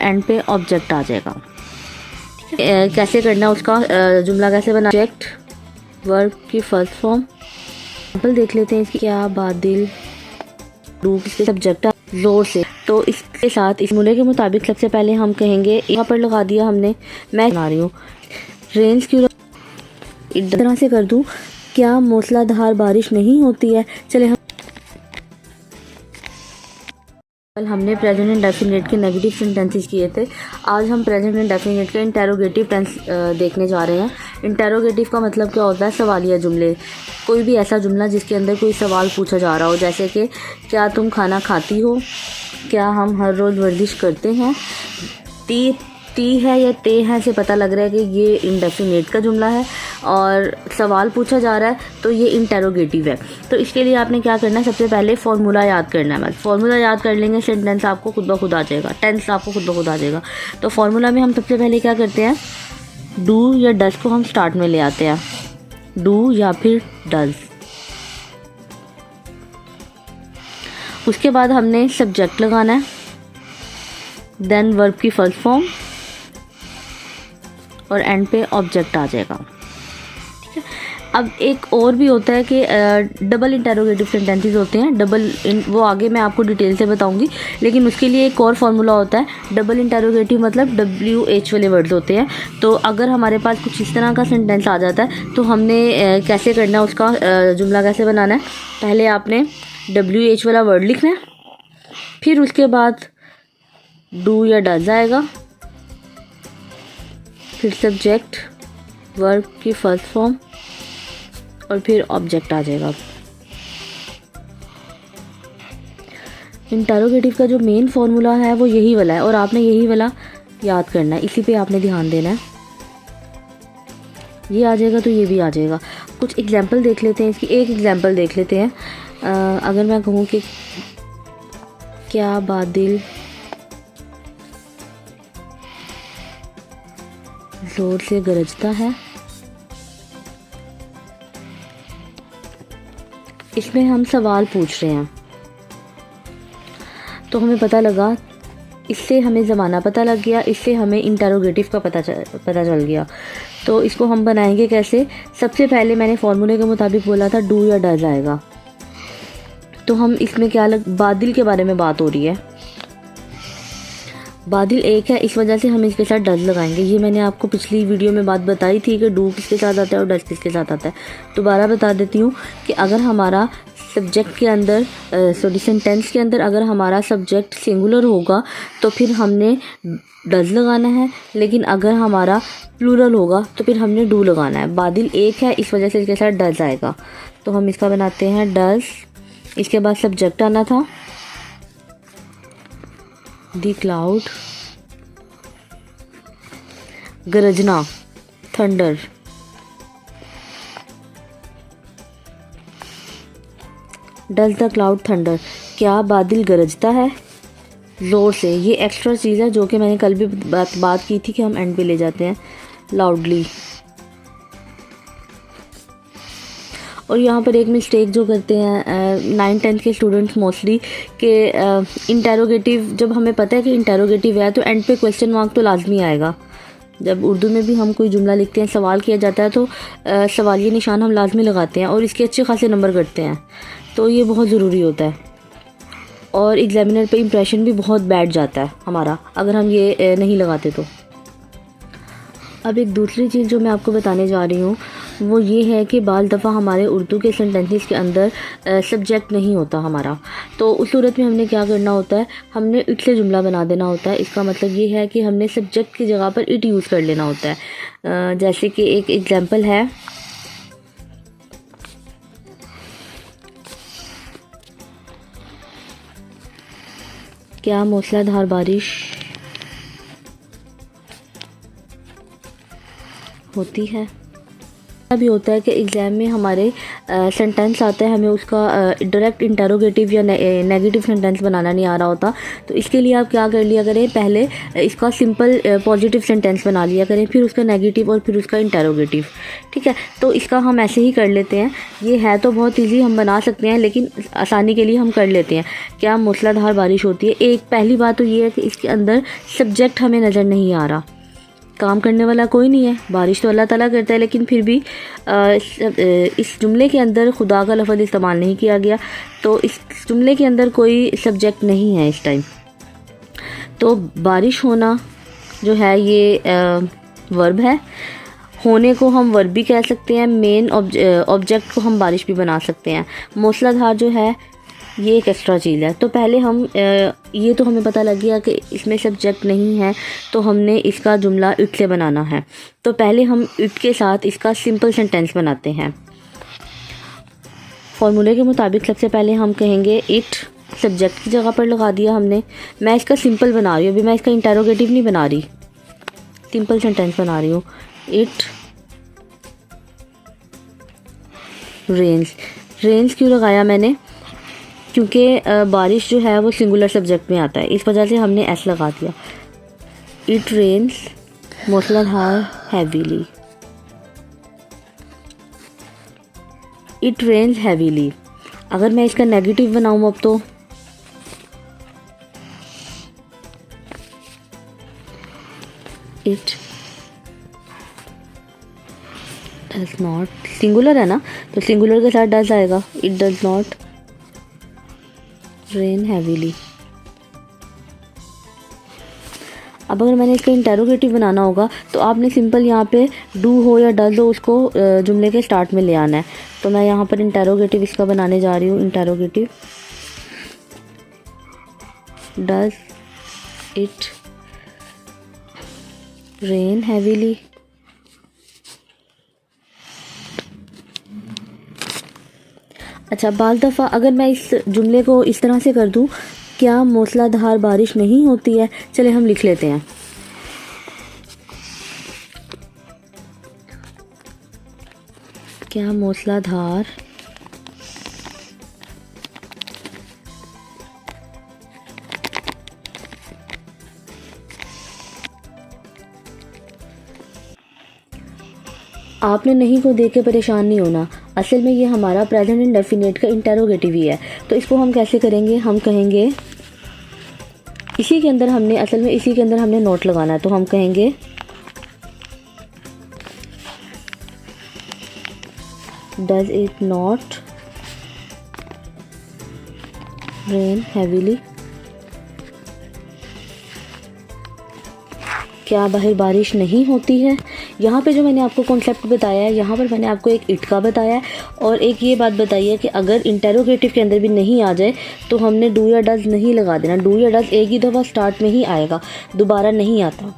And पे object आ जाएगा। कैसे करना है उसका जुमला कैसे बना, ऑब्जेक्ट वर्ब की फर्स्ट फॉर्म। एग्जाम्पल देख लेते हैं इसकी। क्या बादल डू किसके सब्जेक्ट जोर से, तो इसके साथ इस जुमले के मुताबिक सबसे पहले हम कहेंगे, यहाँ पर लगा दिया हमने, मैं बना रही हूँ रेंज क्यों इस तरह से कर दूँ, क्या मूसलाधार बारिश नहीं होती है। चले हम कल हमने प्रेजेंट इंडेफिनिट के नेगेटिव सेंटेंसेस किए थे, आज हम प्रेजेंट इंडेफिनिट के इंटेरोगेटिव टेंस देखने जा रहे हैं। इंटेरोगेटिव का मतलब क्या होता है, सवालिया जुमले। कोई भी ऐसा जुमला जिसके अंदर कोई सवाल पूछा जा रहा हो, जैसे कि क्या तुम खाना खाती हो, क्या हम हर रोज़ वर्जिश करते हैं। टी है या ते है से पता लग रहा है कि ये इंडेफिनिट का जुमला है और सवाल पूछा जा रहा है, तो ये इंटेरोगेटिव है। तो इसके लिए आपने क्या करना है, सबसे पहले फार्मूला याद करना है। बस फार्मूला याद कर लेंगे, सेंटेंस आपको खुद ब खुद आ जाएगा, टेंस आपको खुद ब खुद आ जाएगा। तो फार्मूला में हम सबसे पहले क्या करते हैं, डू या डज को हम स्टार्ट में ले आते हैं, डू या फिर डज। उसके बाद हमने सब्जेक्ट लगाना है, देन वर्ब की फर्स्ट फॉर्म और एंड पे ऑब्जेक्ट आ जाएगा। ठीक है। अब एक और भी होता है कि डबल इंटेरोगेटिव सेंटेंसेस होते हैं, वो आगे मैं आपको डिटेल से बताऊंगी, लेकिन उसके लिए एक और फार्मूला होता है। डबल इंटेरोगेटिव मतलब WH वाले वर्ड्स होते हैं। तो अगर हमारे पास कुछ इस तरह का सेंटेंस आ जाता है, तो हमने कैसे करना है, उसका जुमला कैसे बनाना है। पहले आपने WH वाला वर्ड लिखना है, फिर उसके बाद डू या डज आएगा, फिर सब्जेक्ट वर्ब की फर्स्ट फॉर्म और फिर ऑब्जेक्ट आ जाएगा। इंटेरोगेटिव का जो मेन फॉर्मूला है वो यही वाला है और आपने यही वाला याद करना है, इसी पे आपने ध्यान देना है। ये आ जाएगा तो ये भी आ जाएगा। कुछ एग्जांपल देख लेते हैं इसकी, एक एग्जांपल देख लेते हैं। अगर मैं कहूँ कि क्या बादल जोर से गरजता है, इसमें हम सवाल पूछ रहे हैं, तो हमें पता लगा, इससे हमें ज़माना पता लग गया, इससे हमें इंटेरोगेटिव का पता चल गया। तो इसको हम बनाएंगे कैसे, सबसे पहले मैंने फॉर्मूले के मुताबिक बोला था डू या डज आएगा, तो हम इसमें क्या बादल के बारे में बात हो रही है, बादल एक है, इस वजह से हम इसके साथ डज लगाएंगे। ये मैंने आपको पिछली वीडियो में बात बताई थी कि डू किसके साथ आता है और डज किसके साथ आता है। दोबारा बता देती हूँ कि अगर हमारा सब्जेक्ट के अंदर सेंटेंस के अंदर अगर हमारा सब्जेक्ट सिंगुलर होगा तो फिर हमने डज लगाना है, लेकिन अगर हमारा प्लूरल होगा तो फिर हमने डू लगाना है। बादल एक है, इस वजह से इसके साथ डज आएगा, तो हम इसका बनाते हैं डज। इसके बाद सब्जेक्ट आना था, दी क्लाउड, गरजना, thunder, does the cloud thunder, क्या बादल गरजता है ज़ोर से। ये एक्स्ट्रा चीज़ है जो कि मैंने कल भी बात की थी कि हम एंड पे ले जाते हैं, लाउडली। और यहाँ पर एक मिस्टेक जो करते हैं 9th-10th के स्टूडेंट्स मोस्टली, कि इंटेरोगेटिव, जब हमें पता है कि इंटेरोगेटिव है तो एंड पे क्वेश्चन मार्क तो लाजमी आएगा। जब उर्दू में भी हम कोई जुमला लिखते हैं, सवाल किया जाता है, तो सवालिया निशान हम लाजमी लगाते हैं और इसके अच्छे खासे नंबर कटते हैं, तो ये बहुत ज़रूरी होता है। और एग्जामिनर पे इम्प्रेशन भी बहुत बैठ जाता है हमारा अगर हम ये नहीं लगाते तो। अब एक दूसरी चीज़ जो मैं आपको बताने जा रही हूँ वो ये है कि बाज़ दफ़ा हमारे उर्दू के सेंटेंसेस के अंदर सब्जेक्ट नहीं होता हमारा, तो उस सूरत में हमने क्या करना होता है, हमने इट से जुमला बना देना होता है। इसका मतलब ये है कि हमने सब्जेक्ट की जगह पर इट यूज़ कर लेना होता है। जैसे कि एक एग्जांपल है, क्या मूसलाधार बारिश होती है। भी होता है कि एग्ज़ाम में हमारे सेंटेंस आता है, हमें उसका डायरेक्ट इंटरोगेटिव या नेगेटिव सेंटेंस बनाना नहीं आ रहा होता। तो इसके लिए आप क्या कर लिया करें, पहले इसका सिंपल पॉजिटिव सेंटेंस बना लिया करें, फिर उसका नेगेटिव और फिर उसका इंटरोगेटिव। ठीक है, तो इसका हम ऐसे ही कर लेते हैं। ये है तो बहुत ईजी, हम बना सकते हैं, लेकिन आसानी के लिए हम कर लेते हैं। क्या मूसलाधार बारिश होती है। एक पहली बात तो ये है कि इसके अंदर सब्जेक्ट हमें नज़र नहीं आ रहा, काम करने वाला कोई नहीं है। बारिश तो अल्लाह ताला करता है, लेकिन फिर भी इस जुमले के अंदर खुदा का लफ्ज़ इस्तेमाल नहीं किया गया, तो इस जुमले के अंदर कोई सब्जेक्ट नहीं है इस टाइम। तो बारिश होना जो है ये वर्ब है। होने को हम वर्ब भी कह सकते हैं, मेन ऑब्जेक्ट को हम बारिश भी बना सकते हैं। मूसलाधार जो है ये एक एक्स्ट्रा चीज़ है। तो पहले हम ये तो हमें पता लग गया कि इसमें सब्जेक्ट नहीं है, तो हमने इसका जुमला इट से बनाना है। तो पहले हम इट के साथ इसका सिंपल सेंटेंस बनाते हैं। फॉर्मूले के मुताबिक सबसे पहले हम कहेंगे इट, सब्जेक्ट की जगह पर लगा दिया हमने। मैं इसका सिंपल बना रही हूँ, अभी मैं इसका इंटरोगेटिव नहीं बना रही, सिंपल सेंटेंस बना रही हूँ। It rains. रेन्स क्यों लगाया मैंने, क्योंकि बारिश जो है वो सिंगुलर सब्जेक्ट में आता है, इस वजह से हमने एस लगा दिया। इट रेन्स मूसलाधार हैवीली। It rains heavily. अगर मैं इसका नेगेटिव बनाऊँ अब तो इट डज नॉट, सिंगुलर है ना, तो सिंगुलर के साथ डज आएगा। It does not rain heavily. अब अगर मैंने इसका इंटरोगेटिव बनाना होगा तो आपने सिंपल यहाँ पे डू हो या डज हो उसको जुमले के स्टार्ट में ले आना है। तो मैं यहाँ पर इंटरोगेटिव इसका बनाने जा रही हूँ। Interrogative does it rain heavily. अच्छा, बाल दफ़ा अगर मैं इस जुमले को इस तरह से कर दूं, क्या मूसलाधार बारिश नहीं होती है। चले हम लिख लेते हैं। क्या मूसलाधार आपने नहीं को देख के परेशान नहीं होना। असल में ये हमारा प्रेजेंट इंडेफिनिट का इंटरोगेटिव ही है। तो इसको हम कैसे करेंगे, हम कहेंगे इसी के अंदर हमने असल में इसी के अंदर हमने नोट लगाना है। तो हम कहेंगे does it not rain heavily. क्या बाहर बारिश नहीं होती है। यहाँ पे जो मैंने आपको कॉन्सेप्ट बताया है, यहाँ पर मैंने आपको एक इट का बताया है और एक ये बात बताई है कि अगर इंटरोगेटिव के अंदर भी नहीं आ जाए तो हमने डू या डज नहीं लगा देना। डू या डज एक ही दफ़ा स्टार्ट में ही आएगा, दोबारा नहीं आता।